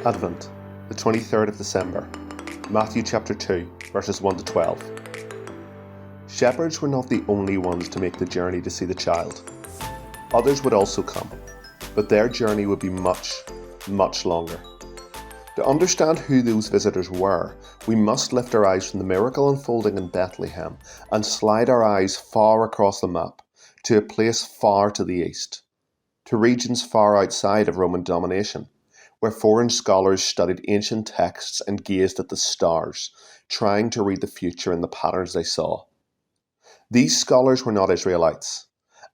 Advent, the 23rd of December, Matthew chapter 2, verses 1 to 12. Shepherds were not the only ones to make the journey to see the child. Others would also come, but their journey would be much, much longer. To understand who those visitors were, we must lift our eyes from the miracle unfolding in Bethlehem and slide our eyes far across the map to a place far to the east, to regions far outside of Roman domination, where foreign scholars studied ancient texts and gazed at the stars, trying to read the future in the patterns they saw. These scholars were not Israelites,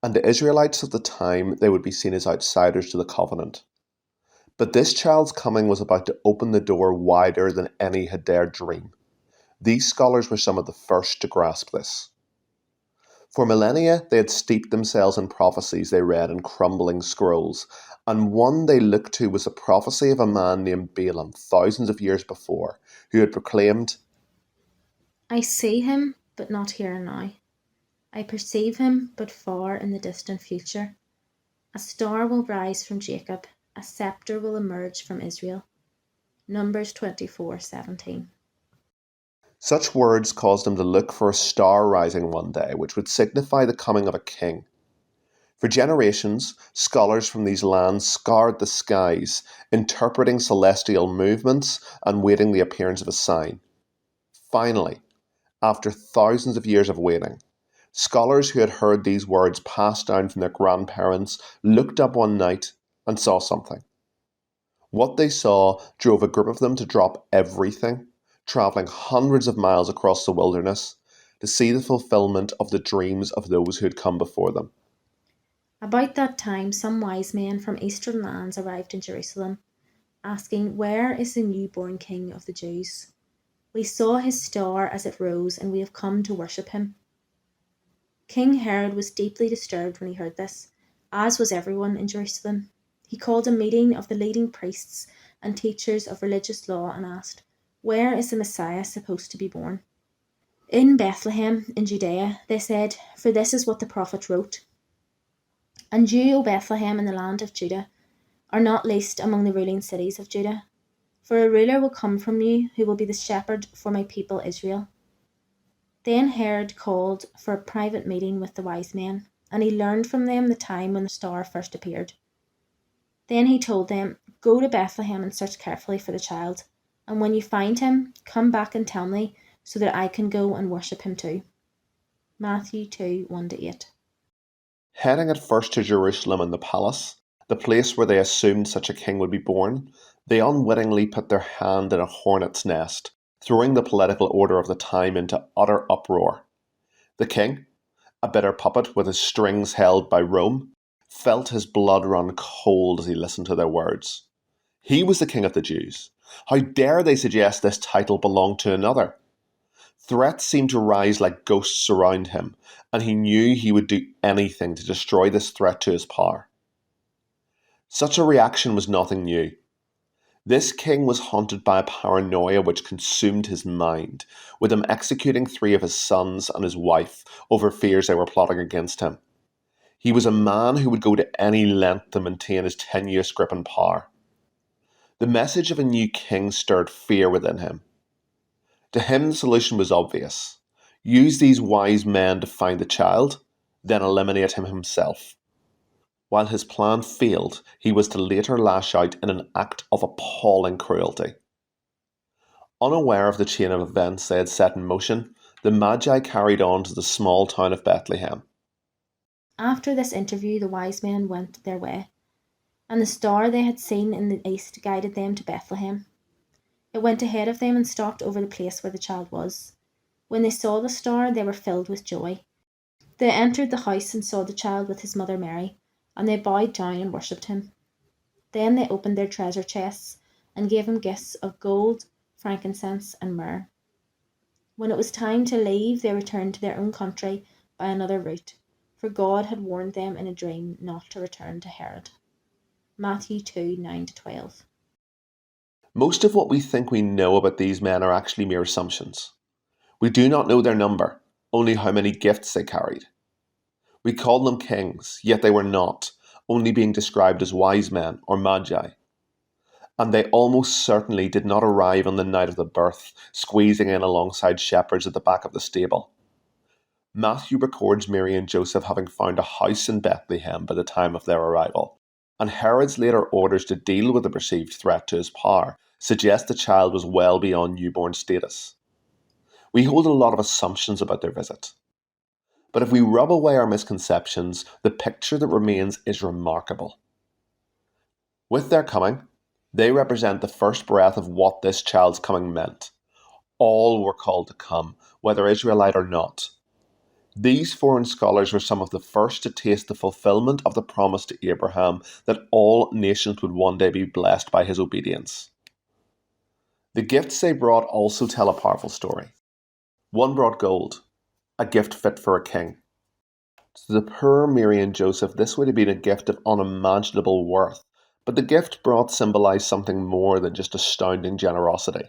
and to Israelites of the time they would be seen as outsiders to the covenant. But this child's coming was about to open the door wider than any had dared dream. These scholars were some of the first to grasp this. For millennia, they had steeped themselves in prophecies they read in crumbling scrolls, and one they looked to was the prophecy of a man named Balaam thousands of years before, who had proclaimed, I see him, but not here and now. I perceive him, but far in the distant future. A star will rise from Jacob, a scepter will emerge from Israel. Numbers 24:17. Such words caused him to look for a star rising one day, which would signify the coming of a king. For generations, scholars from these lands scoured the skies, interpreting celestial movements and waiting the appearance of a sign. Finally, after thousands of years of waiting, scholars who had heard these words passed down from their grandparents looked up one night and saw something. What they saw drove a group of them to drop everything, travelling hundreds of miles across the wilderness to see the fulfillment of the dreams of those who had come before them. About that time, some wise men from eastern lands arrived in Jerusalem, asking, Where is the newborn King of the Jews? We saw his star as it rose, and we have come to worship him. King Herod was deeply disturbed when he heard this, as was everyone in Jerusalem. He called a meeting of the leading priests and teachers of religious law and asked, Where is the Messiah supposed to be born? In Bethlehem, in Judea, they said, for this is what the prophet wrote. And you, O Bethlehem, in the land of Judah, are not least among the ruling cities of Judah. For a ruler will come from you, who will be the shepherd for my people Israel. Then Herod called for a private meeting with the wise men, and he learned from them the time when the star first appeared. Then he told them, Go to Bethlehem and search carefully for the child, and when you find him, come back and tell me, so that I can go and worship him too. Matthew 2:1-8. Heading at first to Jerusalem and the palace, the place where they assumed such a king would be born, they unwittingly put their hand in a hornet's nest, throwing the political order of the time into utter uproar. The king, a bitter puppet with his strings held by Rome, felt his blood run cold as he listened to their words. He was the king of the Jews. How dare they suggest this title belonged to another? Threats seemed to rise like ghosts around him, and he knew he would do anything to destroy this threat to his power. Such a reaction was nothing new. This king was haunted by a paranoia which consumed his mind, with him executing 3 of his sons and his wife over fears they were plotting against him. He was a man who would go to any length to maintain his tenuous grip on power. The message of a new king stirred fear within him. To him, the solution was obvious. Use these wise men to find the child, then eliminate him himself. While his plan failed, he was to later lash out in an act of appalling cruelty. Unaware of the chain of events they had set in motion, the Magi carried on to the small town of Bethlehem. After this interview, the wise men went their way, and the star they had seen in the east guided them to Bethlehem. It went ahead of them and stopped over the place where the child was. When they saw the star, they were filled with joy. They entered the house and saw the child with his mother Mary, and they bowed down and worshipped him. Then they opened their treasure chests and gave him gifts of gold, frankincense, and myrrh. When it was time to leave, they returned to their own country by another route, for God had warned them in a dream not to return to Herod. Matthew 2:9-12. Most of what we think we know about these men are actually mere assumptions. We do not know their number, only how many gifts they carried. We call them kings, yet they were not, only being described as wise men or magi. and they almost certainly did not arrive on the night of the birth, squeezing in alongside shepherds at the back of the stable. Matthew records Mary and Joseph having found a house in Bethlehem by the time of their arrival, and Herod's later orders to deal with the perceived threat to his power suggest the child was well beyond newborn status. We hold a lot of assumptions about their visit. But if we rub away our misconceptions, the picture that remains is remarkable. With their coming, they represent the first breath of what this child's coming meant. All were called to come, whether Israelite or not. These foreign scholars were some of the first to taste the fulfillment of the promise to Abraham that all nations would one day be blessed by his obedience. The gifts they brought also tell a powerful story. One brought gold, a gift fit for a king. To the poor Mary and Joseph, this would have been a gift of unimaginable worth, but the gift brought symbolized something more than just astounding generosity.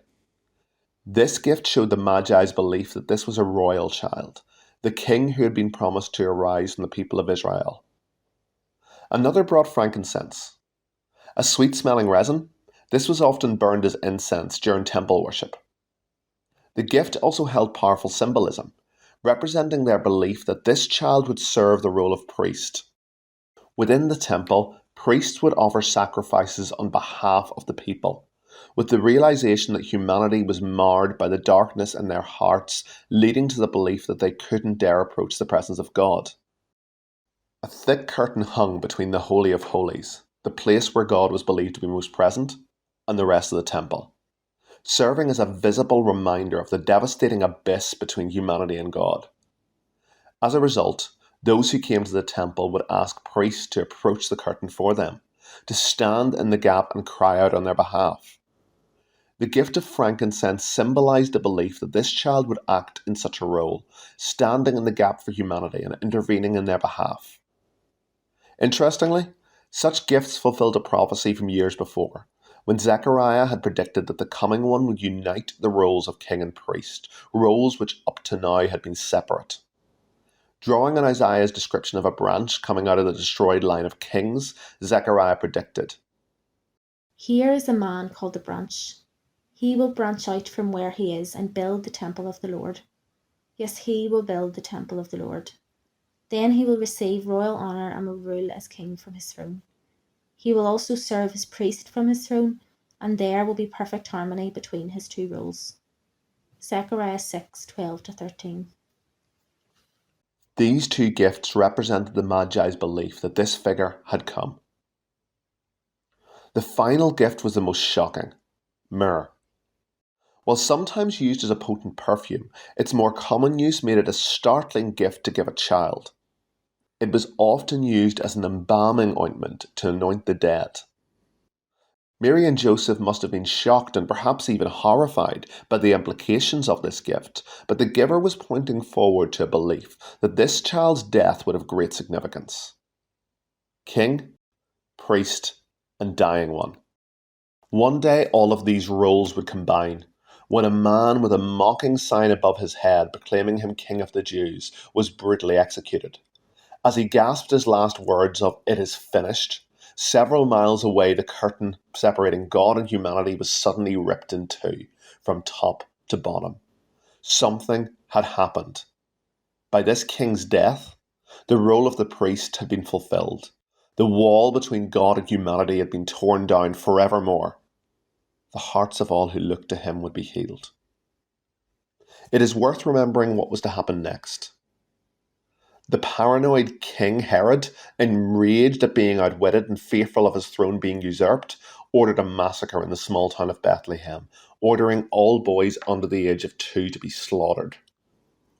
This gift showed the Magi's belief that this was a royal child, the king who had been promised to arise from the people of Israel. Another brought frankincense. A sweet-smelling resin, this was often burned as incense during temple worship. The gift also held powerful symbolism, representing their belief that this child would serve the role of priest. Within the temple, priests would offer sacrifices on behalf of the people, with the realization that humanity was marred by the darkness in their hearts, leading to the belief that they couldn't dare approach the presence of God. A thick curtain hung between the Holy of Holies, the place where God was believed to be most present, and the rest of the temple, serving as a visible reminder of the devastating abyss between humanity and God. As a result, those who came to the temple would ask priests to approach the curtain for them, to stand in the gap and cry out on their behalf. The gift of frankincense symbolized the belief that this child would act in such a role, standing in the gap for humanity and intervening in their behalf. Interestingly, such gifts fulfilled a prophecy from years before, when Zechariah had predicted that the coming one would unite the roles of king and priest, roles which up to now had been separate. Drawing on Isaiah's description of a branch coming out of the destroyed line of kings, Zechariah predicted, "Here is a man called the branch. He will branch out from where he is and build the temple of the Lord. Yes, he will build the temple of the Lord. Then he will receive royal honour and will rule as king from his throne. He will also serve as priest from his throne, and there will be perfect harmony between his two roles." Zechariah 6:12-13. These two gifts represented the Magi's belief that this figure had come. The final gift was the most shocking: myrrh. While sometimes used as a potent perfume, its more common use made it a startling gift to give a child. It was often used as an embalming ointment to anoint the dead. Mary and Joseph must have been shocked and perhaps even horrified by the implications of this gift, but the giver was pointing forward to a belief that this child's death would have great significance. King, priest, and dying one. One day all of these roles would combine, when a man with a mocking sign above his head proclaiming him King of the Jews was brutally executed. As he gasped his last words of "it is finished," several miles away the curtain separating God and humanity was suddenly ripped in two, from top to bottom. Something had happened. By this king's death, the role of the priest had been fulfilled. The wall between God and humanity had been torn down forevermore. The hearts of all who looked to him would be healed. It is worth remembering what was to happen next. The paranoid King Herod, enraged at being outwitted and fearful of his throne being usurped, ordered a massacre in the small town of Bethlehem, ordering all boys under the age of 2 to be slaughtered.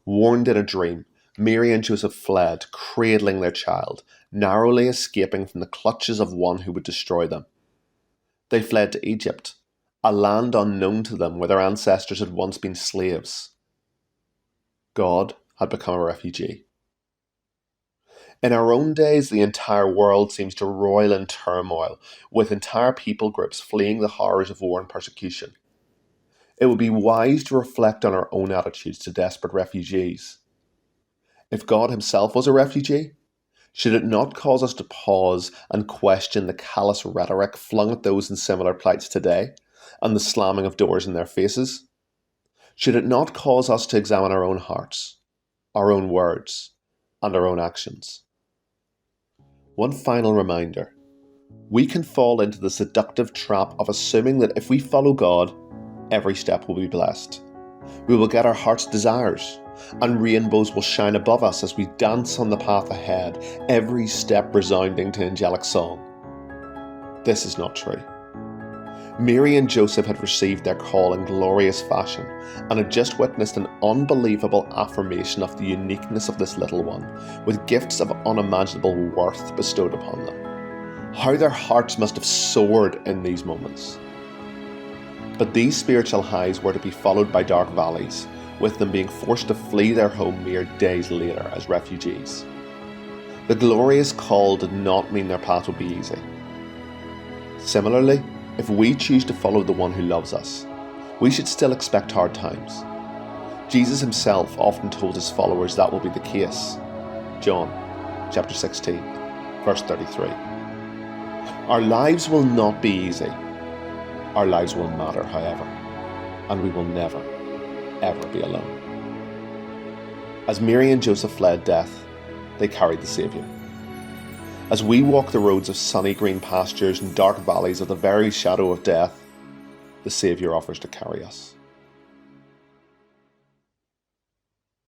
Warned in a dream, Mary and Joseph fled, cradling their child, narrowly escaping from the clutches of one who would destroy them. They fled to Egypt, a land unknown to them where their ancestors had once been slaves. God had become a refugee. In our own days, the entire world seems to roil in turmoil, with entire people groups fleeing the horrors of war and persecution. It would be wise to reflect on our own attitudes to desperate refugees. If God himself was a refugee, Should it not cause us to pause and question the callous rhetoric flung at those in similar plights today, and the slamming of doors in their faces? Should it not cause us to examine our own hearts, our own words, and our own actions? One final reminder. We can fall into the seductive trap of assuming that if we follow God, every step will be blessed. We will get our heart's desires, and rainbows will shine above us as we dance on the path ahead, every step resounding to angelic song. This is not true. Mary and Joseph had received their call in glorious fashion and had just witnessed an unbelievable affirmation of the uniqueness of this little one, with gifts of unimaginable worth bestowed upon them. How their hearts must have soared in these moments. But these spiritual highs were to be followed by dark valleys, with them being forced to flee their home mere days later as refugees. The glorious call did not mean their path would be easy. Similarly, if we choose to follow the one who loves us, we should still expect hard times. Jesus himself often told his followers that will be the case. John chapter 16, verse 33. Our lives will not be easy. Our lives will matter, however, and we will never, ever be alone. As Mary and Joseph fled death, they carried the Saviour. As we walk the roads of sunny green pastures and dark valleys of the very shadow of death, the Saviour offers to carry us.